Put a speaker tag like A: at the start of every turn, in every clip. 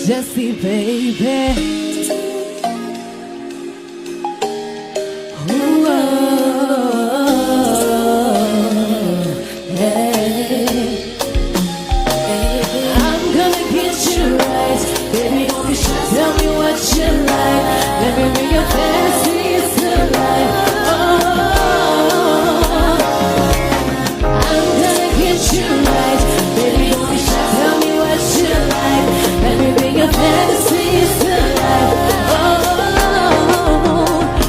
A: Jessie, baby. Ooh, oh, hey. I'm gonna get you right, baby. Don't be shy. Tell me what you like. Let me bring your fantasies to life. Oh, I'm gonna get you right, baby. Don't be shy. Tell me what you like. Let me bring your fantasies to life. Oh,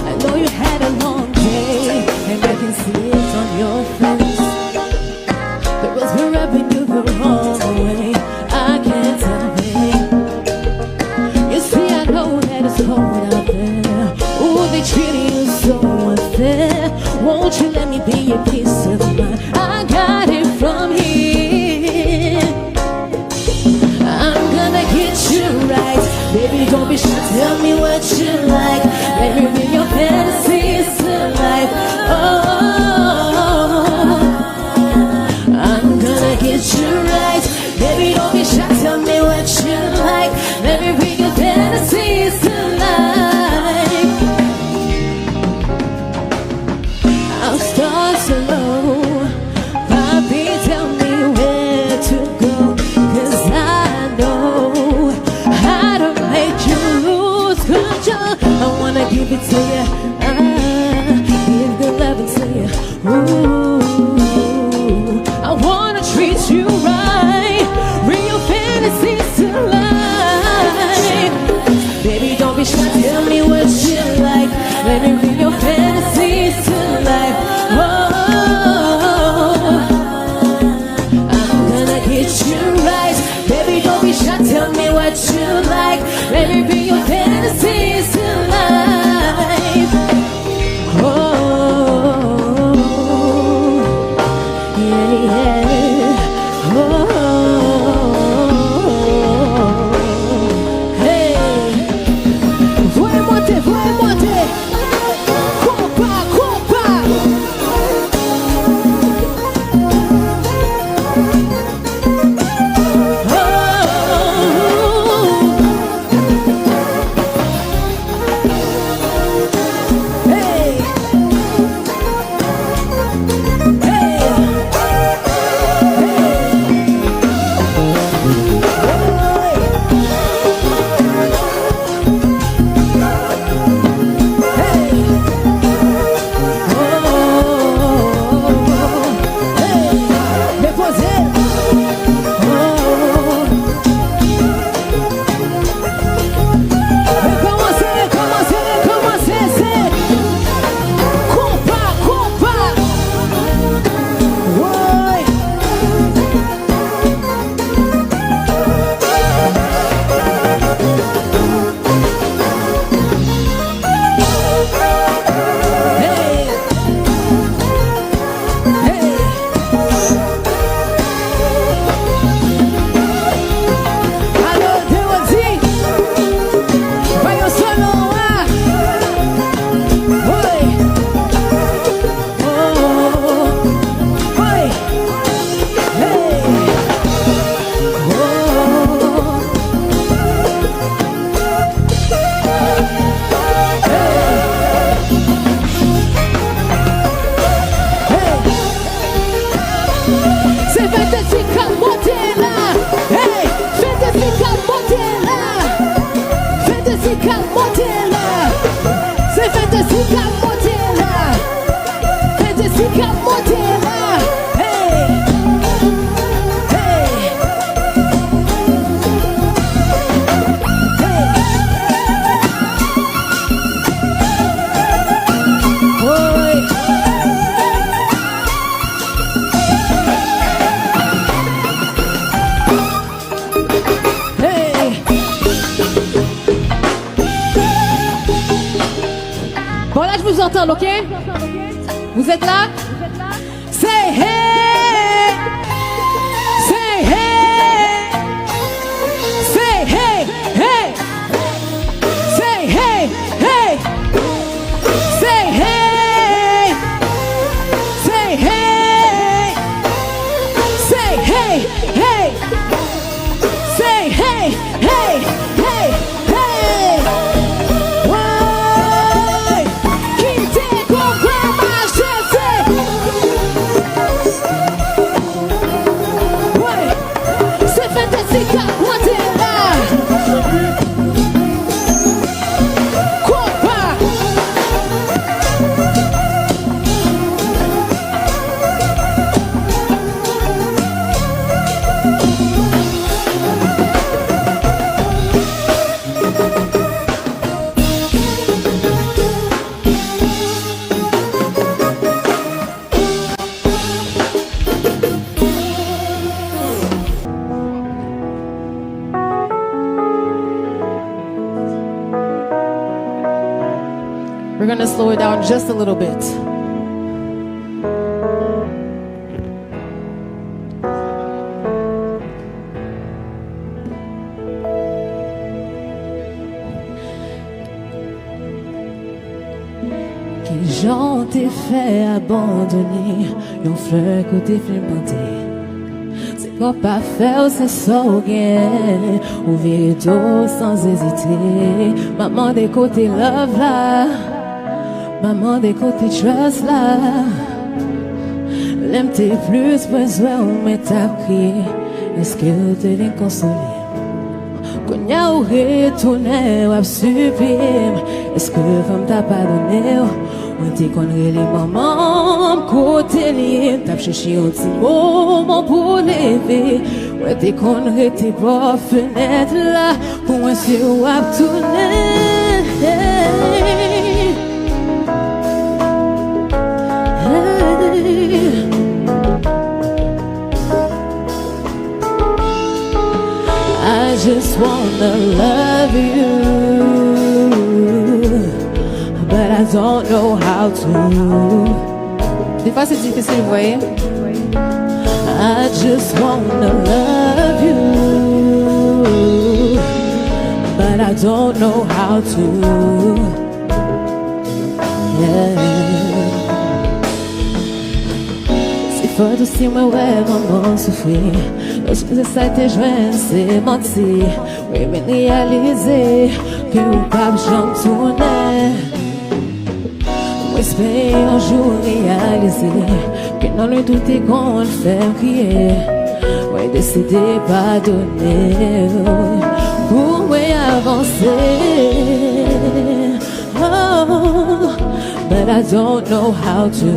A: I know you had a long day, and I can see it on your face. The roads were rubbing you the wrong way. I can't tell a thing. You see, I know that it's cold out there. Ooh, they treating you so unfair. Won't you let me be your peace of mind? I got it from here. I'm gonna get you right, baby. Don't be shy. Tell me what you like. Let me bring your fantasies to life. Oh, I'm gonna get you right, baby. Don't be shy. Tell me what you like. Let me bring your fantasies to life. I'll start slow. Papi, tell me where to go, 'cause I know how to make you lose control. I wanna give it to you, give good loving to you. Ooh, I wanna treat you right, bring your fantasies to life. Baby, don't be shy, tell me what you like. Let me bring your fantasies to life. Oh, I'm gonna get you right, baby. Don't be shy, tell me what you like. Let me bring your fantasies to life. Oh, yeah, yeah. Oh, hey. Voy monte, voy monte. Compa, compa. Bon là je vous entends, ok? Vous êtes là? Say hey! Say hey! Say hey! Hey! Say hey! Hey! Say hey! Say hey! Say hey! Hey! Say hey! Hey! just a little bit. Quel genre t'es fait abandonner une fleur côté film planté. C'est qu'on pas faire, c'est ça ou bien ouvrir dos sans hésiter. Maman des côtés love là, maman des côtés trust là. L'aime t'es plus besoin ou mais t'as crié. Est-ce que t'es bien consolé? Qu'on y a ou retourné ou sublime. Est-ce que femme t'a pardonné? Ou t'es qu'on les mamans côté lié. T'as cherché un petit moment pour lever. Ou t'es qu'on était pas fenêtre là. Pour moi c'est ou à I just wanna love you, but I don't know how to. Des fois c'est difficile, vous voyez. I just wanna love you, but I don't know how to. Yeah. Faut aussi me ouais, maman souffrir. Lorsque ça te joint, c'est mentir. Oui, mais réaliser que ou pas j'en tourner. Moi, espérer un jour réaliser que dans le tout est qu'on le fait crier. Oui, décider pas donner pour moi avancer. Oh, but I don't know how to.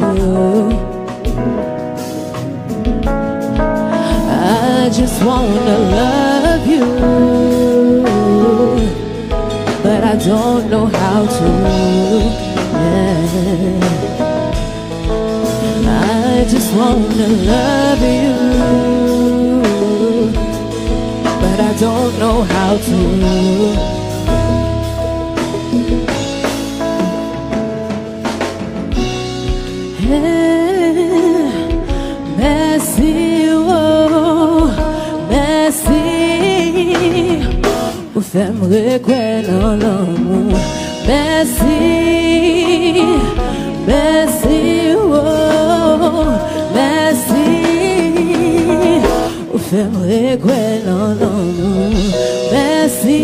A: I just wanna love you, but I don't know how to. Yeah. I just wanna love you, but I don't know how to. Merci, oh, merci, pour faire me reconnaître dans l'amour. Merci, merci, oh, merci, pour faire me reconnaître dans l'amour. Merci,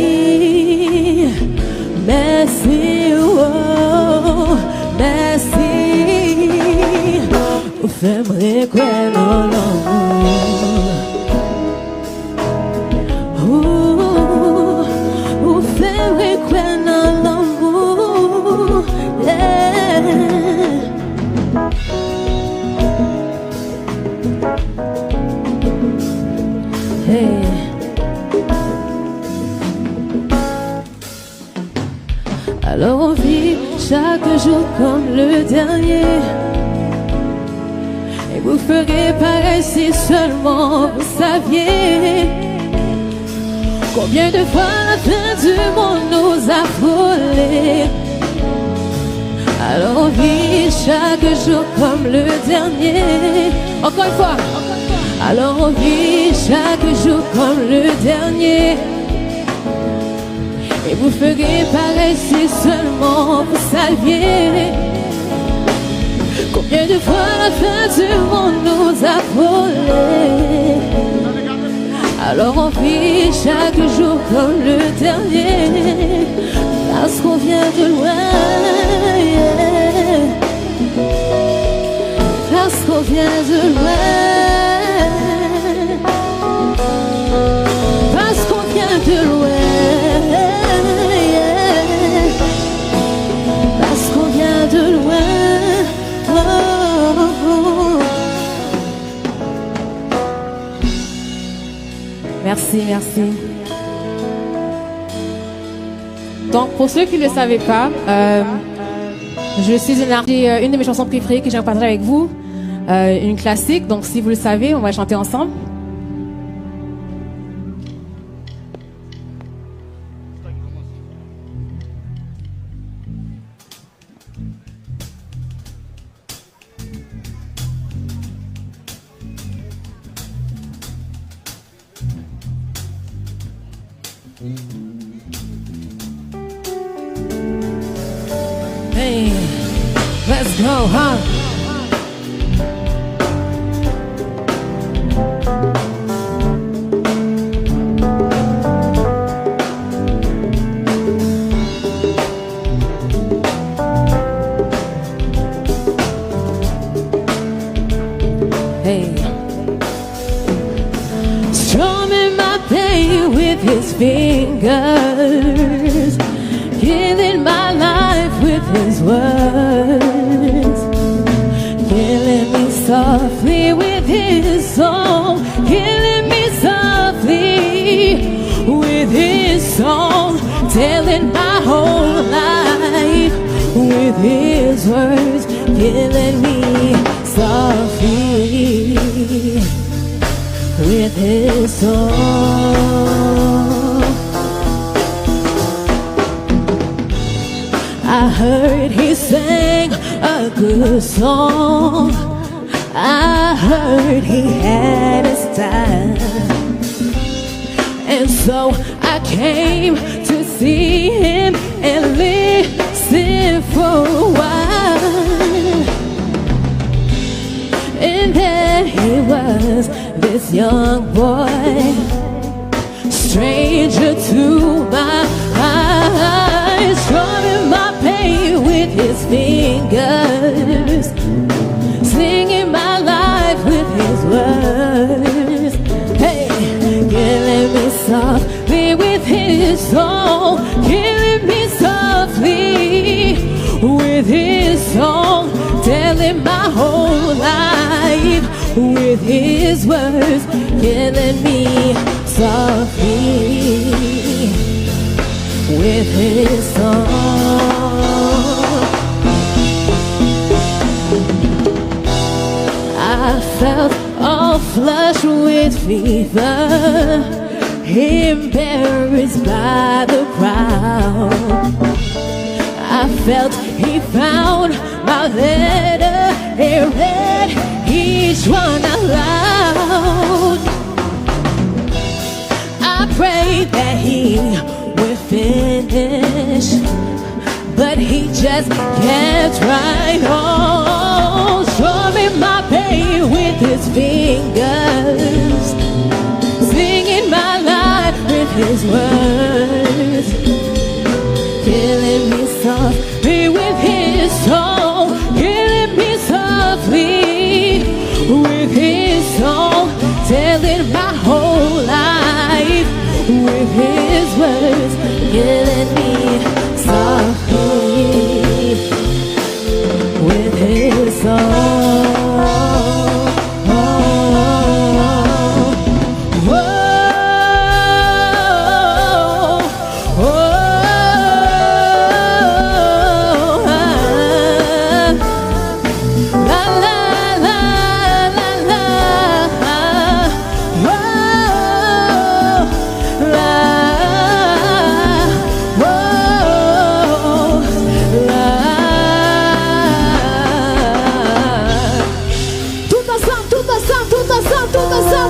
A: merci, oh, merci. Ou fais-moi quoi non l'amour. Ou fais-moi quoi non l'amour. Hey. Alors on vit chaque jour comme le dernier. Vous ferez pareil si seulement vous saviez combien de fois la fin du monde nous a frôlés. Alors on vit chaque jour comme le dernier. Encore une fois. Alors on vit chaque jour comme le dernier. Et vous ferez pareil si seulement vous saviez combien de fois la fin du monde nous a frôlés. Alors on vit chaque jour comme le dernier, parce qu'on vient de loin, yeah. Parce qu'on vient de loin, parce qu'on vient de loin, yeah. Parce qu'on vient de loin. Merci, merci. Donc, pour ceux qui ne le savaient pas, je suis une de mes chansons préférées que j'ai partagée avec vous, une classique. Donc, si vous le savez, on va chanter ensemble. Let's go, huh? Hey, strumming my pain with his fingers, killing my life with his words, killing me softly with his song, killing me softly with his song, telling my whole life with his words, killing me softly with his song. I heard he sang a good song. I heard he had a style, and so I came to see him and listen for a while. And there he was, this young boy, stranger to my eyes, strumming my pain with his fingers, singing my life with his words. Hey, killing me softly with his song, killing me softly with his song, telling my whole life with his words, killing me softly with his song. I felt all flushed with fever, embarrassed by the crowd. I felt he found my letter and read each one aloud. I prayed that he would finish, but he just kept right on, strumming my pain with his fingers, singing my life with his words, killing me softly with his song, killing me softly with his song, telling my whole life with his words, killing me softly with his song.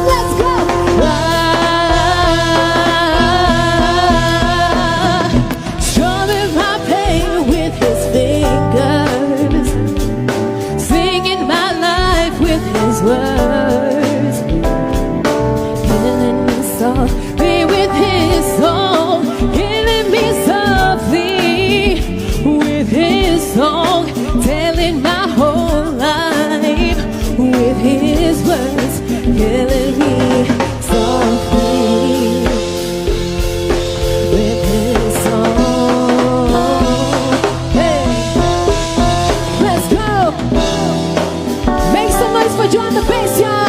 A: Let's go! Strumming my pain with his fingers, singing my life with his words, killing me softly with his song, killing me softly with his song, telling my whole life with his words, killing me softly with his song. Hey, let's go! Make some noise for John the bass, y'all!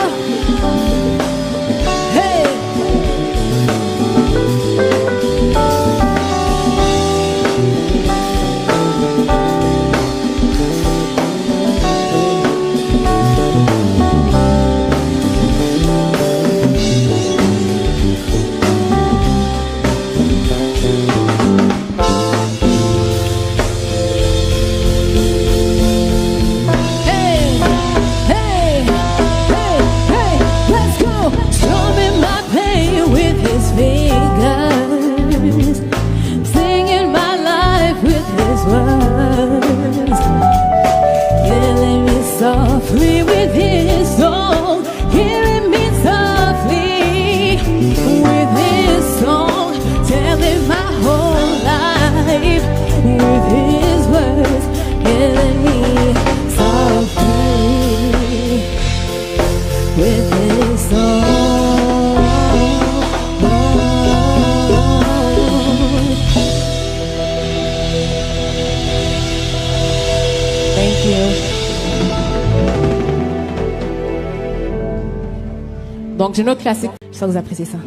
A: Donc, j'ai notre classique. J'espère que vous appréciez ça.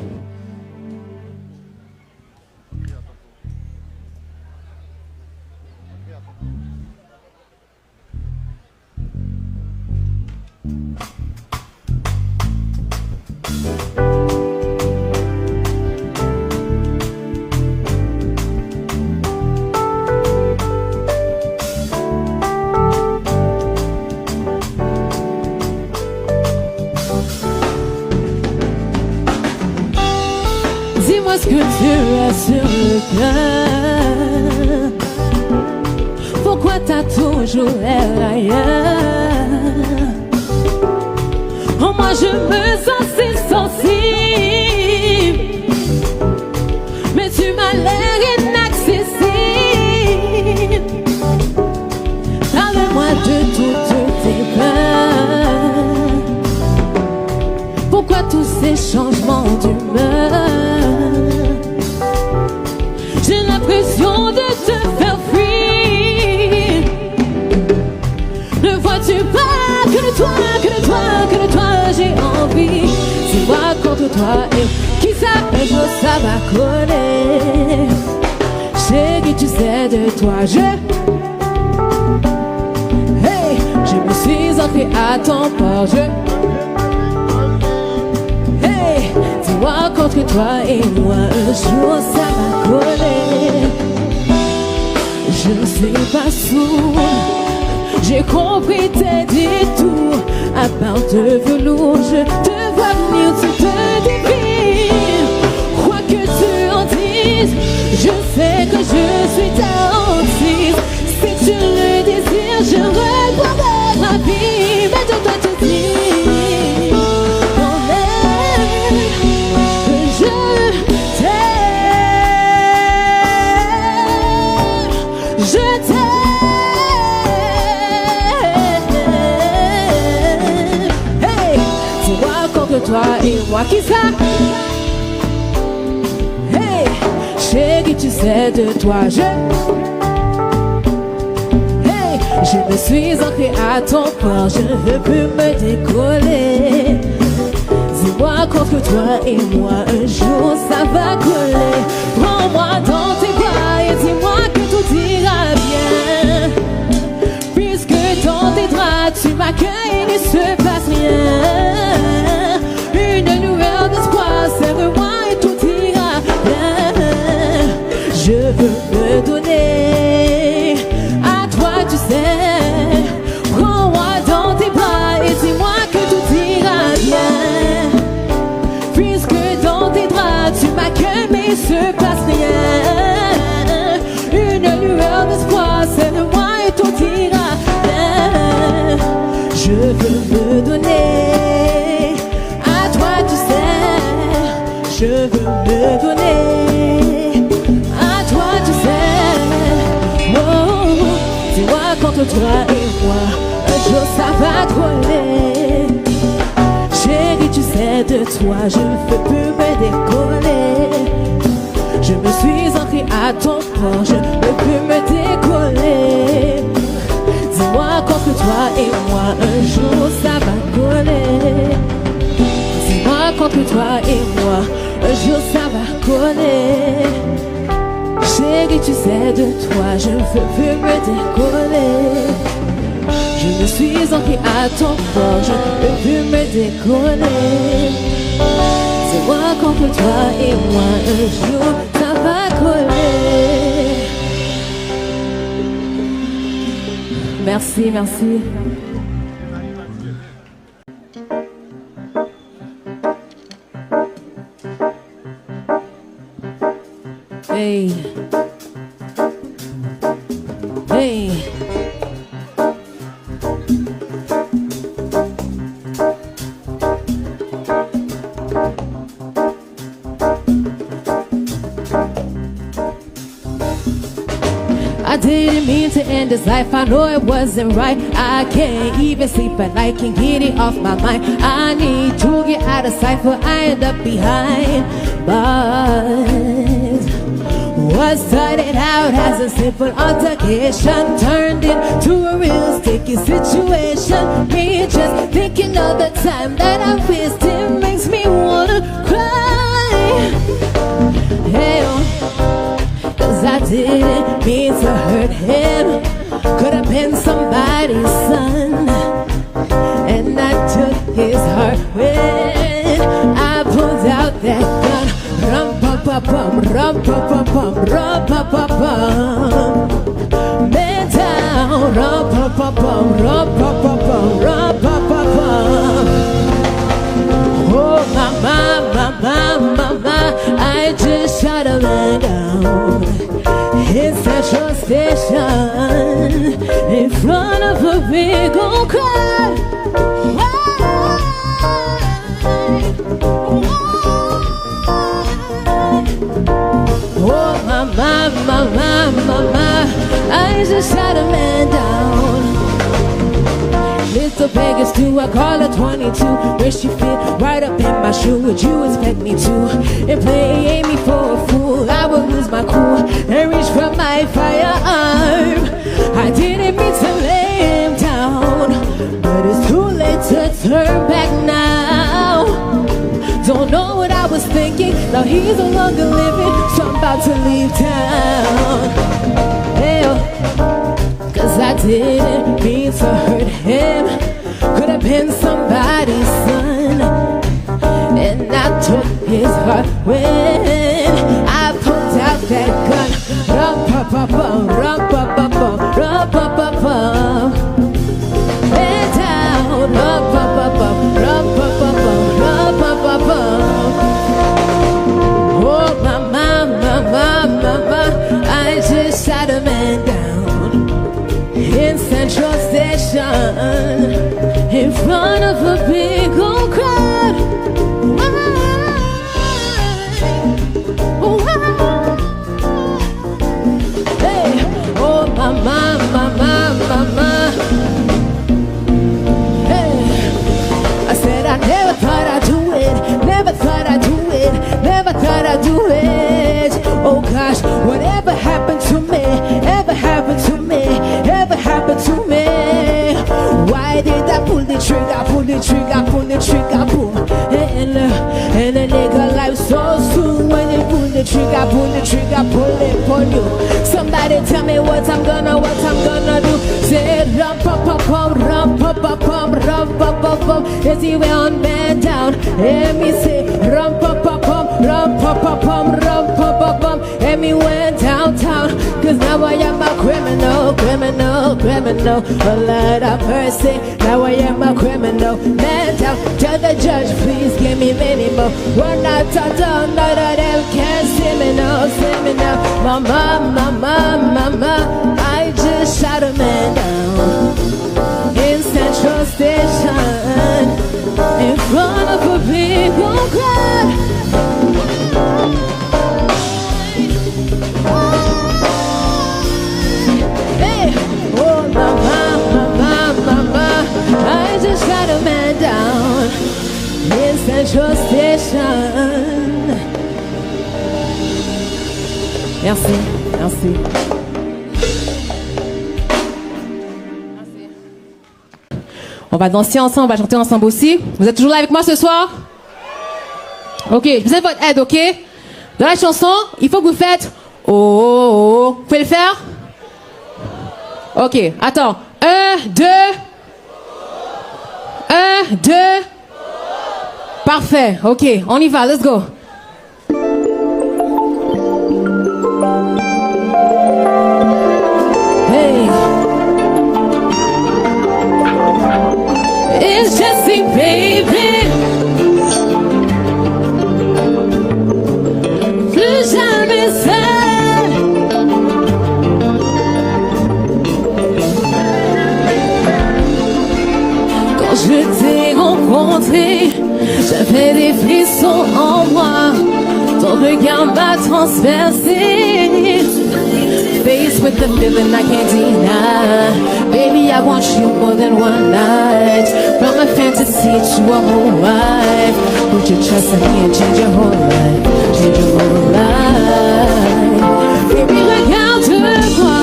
A: Dis-moi ce que tu as sur le cœur. Pourquoi t'as toujours l'air ailleurs? Oh, moi je me sens si sensible, mais tu m'as l'air inaccessible. Parle-moi de toutes tes peurs. Pourquoi tous ces changements d'humeur? J'ai l'impression de te faire fuir. Ne vois-tu pas que de toi, que de toi, que de toi j'ai envie? Dis-moi contre toi et qui s'appelle ça va coller. Chérie, tu sais de toi hey, je me suis ancré à ton port. Hey, dis-moi contre toi et moi un jour ça va coller. Je ne suis pas sourde, j'ai compris tes détours. À part de velours, je te vois venir, tu te défiles. Quoi que tu en dises, je sais que je suis ta hantise. Si tu le désires, je reprendrai ma vie. Mais je dois te dire quand même que je t'aime. Je t'aime. Hey, dis-moi contre toi et moi qui ça. Hey, chérie, tu sais de toi hey, je me suis ancré à ton corps, je ne veux plus me décoller. Dis-moi contre toi et moi un jour ça va coller. Prends-moi dans tes bras et dis-moi que tout ira bien. Puisque dans tes draps tu m'accueilles, il ne se passe rien. Une lueur d'espoir, serre-moi et tout ira bien. Je veux me donner à toi, tu sais. Prends-moi dans tes bras et dis-moi que tout ira bien. Puisque dans tes draps tu m'accueilles mais il ne se passe rien. Une lueur d'espoir, serre-moi et tout ira bien. Je veux me donner à toi, tu sais. Je veux me donner à toi, tu sais. Oh, dis-moi contre toi et moi un jour ça va coller. Chérie, tu sais de toi je ne peux plus me décoller. Je me suis ancré à ton corps, je ne peux plus me décoller. Dis-moi contre toi et moi un jour ça va coller. Dis-moi contre toi et moi un jour ça va coller. Chérie, tu sais de toi je ne peux plus me décoller. Je me suis ancré à ton corps, je ne peux plus me décoller. Dis-moi contre toi et moi un jour ça va coller. Merci, merci. Hey. Hey. I didn't mean to end this life, I know it wasn't right. I can't even sleep at night, can't get it off my mind. I need to get out of sight, for I end up behind bars. What started out as a simple altercation turned into a real sticky situation. Me just thinking of the time that I wasted makes me wanna cry. Hey, cause I didn't mean to hurt him. Could have been somebody's son. And I took his heart when I pulled out that gun. Rum-pa-pa-pum, rum-pa-pa-pum, rum-pa-pa-pum. Man down, rum-pa-pa-pum, rum-pa-pa-pum, rum-pa-pa-pum. Oh, mama, mama, mama, I just shot a man down in Central Station in front of a big old crowd. Oh, mama, mama, mama, I just shot a man down. Little Vegas too, I call her 22. Where she fit right up in my shoe. Would you expect me to? And play me for a fool, I would lose my cool and reach for my firearm. I didn't mean to lay him down, but it's too late to turn back now. Don't know what I was thinking, now he's no longer living, so I'm about to leave town. Hey, cause I didn't mean to hurt him. Could have been somebody's son. And I took his heart when I pulled out that gun. Rum-pa-pa-pum, rum-pa-pa-pum, rum-pa-pa-pum. Head down, rum-pa-pa-pum, rum-pa-pa-pum, rum-pa-pa-pum. Oh, mama, mama, mama, I just shot a man down in Central Station in front of a big old crowd. Hey, oh, mama, mama, mama. Hey, I said I never thought I'd do it, never thought I'd do it, never thought I'd do it. Oh gosh, whatever happened to me, ever happened to me, ever happened to me? Why did I pull the trigger, pull the trigger, pull the trigger, boom? And a nigga life so soon when you pull the trigger, pull it on you. Somebody tell me what I'm gonna do. Say rum-pa-pa-pum, rum-pa-pa-pum, rum-pa-pa-pum. Is he on man down? Let me say rum-pa-pa-pum, rum-pa-pa-pum, rum-pa-pa-pum. And me went downtown, cause now I am a criminal, criminal, criminal. Oh Lord have mercy, now I am a criminal. Man down, tell the judge please give me minimum. We're not down, none of them can see me now, see me now. Mama, mama, mama, I just shot a man down in Central Station in front of a big old crowd. Hey, oh mama, mama, mama, I just shot a man down in Central Station. Merci, merci. On va danser ensemble, on va chanter ensemble aussi. Vous êtes toujours là avec moi ce soir? Ok, je vous ai votre aide, ok? Dans la chanson, il faut que vous faites oh, oh, oh. Vous pouvez le faire? Ok, attends. 1, 2. 1, 2. Parfait, ok, on y va, let's go. Hey. It's Jessie, baby. Plus jamais seul. Quand je t'ai rencontré, j'avais des frissons en moi. Ton regard m'a transpercé. Faced with the feeling I can't deny. Baby, I want you more than one night. From a fantasy to a whole wife. Put your trust in me and change your whole life. Change your whole life. Baby, regarde-moi,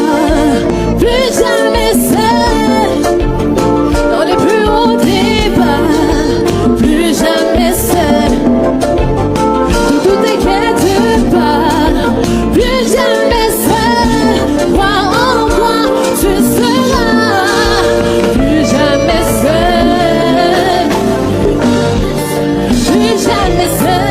A: plus jamais seul, dans les plus hauts débats, plus jamais seul. Tout t'inquiète pas, plus jamais seul. Crois en moi, tu seras plus jamais seul, plus jamais seul.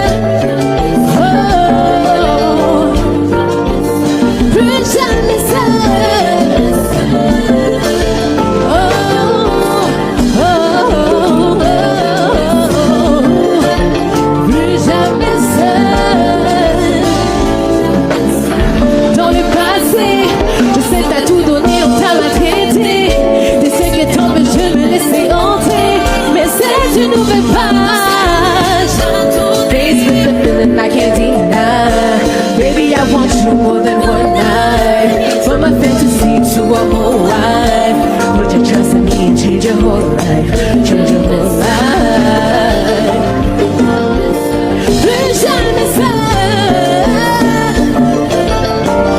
A: I can't deny, baby, I want you more than one night. From a fantasy to a whole life, put your trust in me and change your whole life, change your whole life. Plus jamais seul,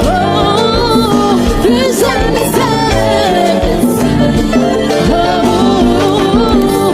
A: oh, plus jamais seul, oh, oh, oh,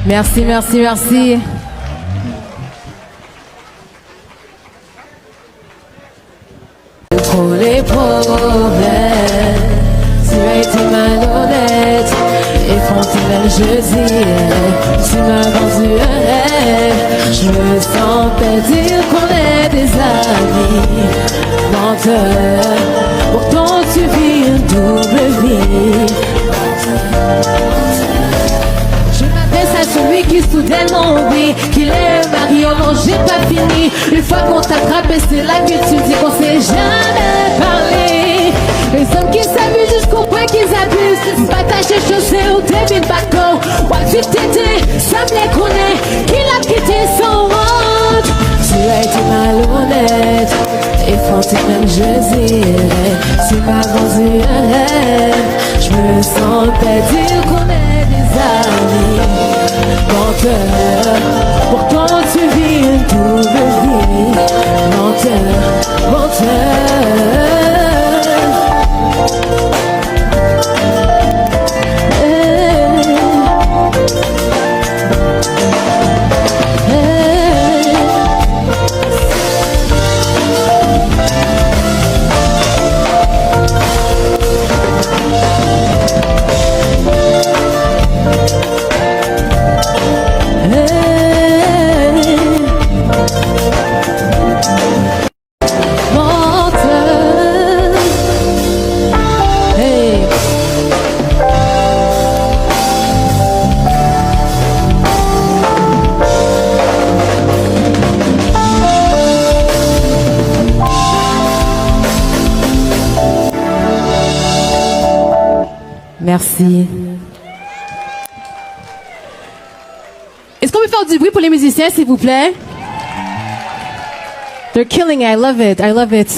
A: merci, merci, merci. Pour les problèmes, tu as été malhonnête, effronté même je dirais, tu m'as vendu un rêve, je me sens perdu qu'on est des amis, menteur, pourtant tu vis une double vie. Je m'adresse à celui qui soudainement oublie qu'il est un mari, oh non j'ai pas fini. fini. Une fois qu'on t'attrape, c'est là que tu dis qu'on s'est jamais parlé. Les hommes qui s'amusent jusqu'au point qu'ils abusent, partager chaussées au début de bateau. Ouais, tu t'étais, ça me les connaît, qu'il a quitté son honte. Tu as été malhonnête, effronté même je dirais. Tu m'as vendu un rêve, je me sens bête, dire qu'on est des amis. Menteur, pourtant tu vis une double vie. Menteur, menteur. Merci. Est-ce qu'on peut faire du bruit pour les musiciens, s'il vous plaît? They're killing it. I love it. I love it.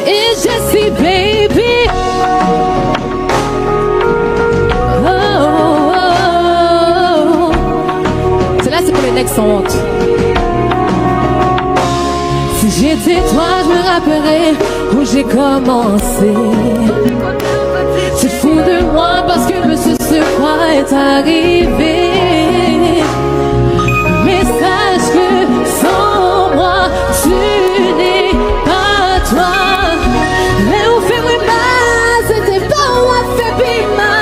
A: It's Jessie, baby. Si j'étais toi, je me rappellerais où j'ai commencé. Tu te fous de moi parce que Monsieur Surprenant est arrivé. Mais sache que sans moi, tu n'es pas toi. Mais on fait oui mal, c'était pas moi fait bima.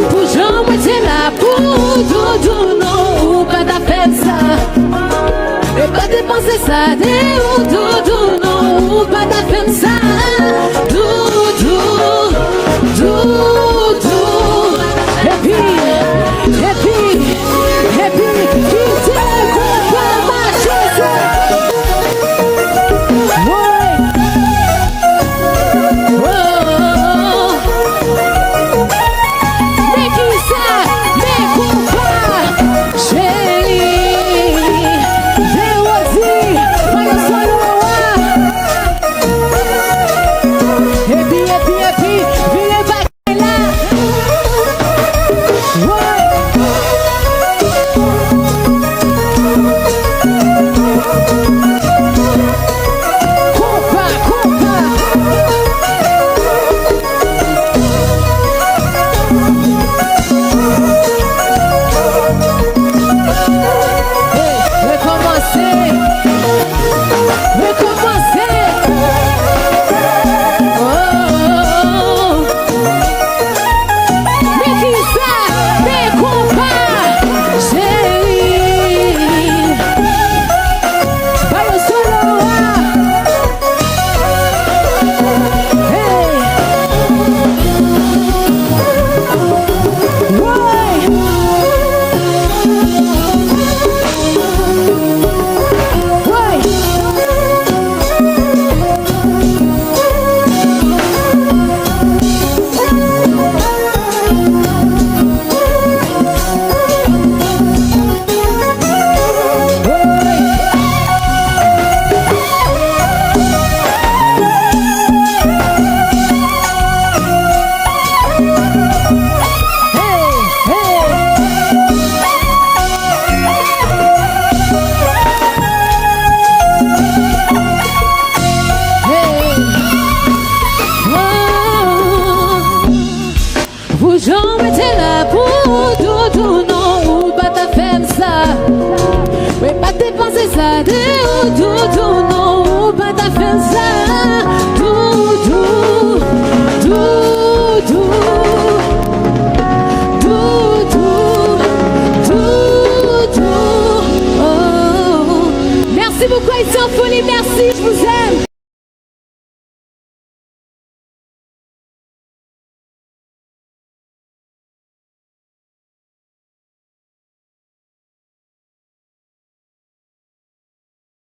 A: Pour Jean, moi t'es là pour doudou, non, ou pas d'affaire ça. Et pas dépenser ça, des ou doudou, non, ou pas d'affaire ça. Doudou, doudou. Et puis, qui te comprend ma chose. Ouais. Oh. Mais qui ça, mais comprend, chérie. J'ai aussi, pas le sol au roi. Et puis, viens pas là. Vous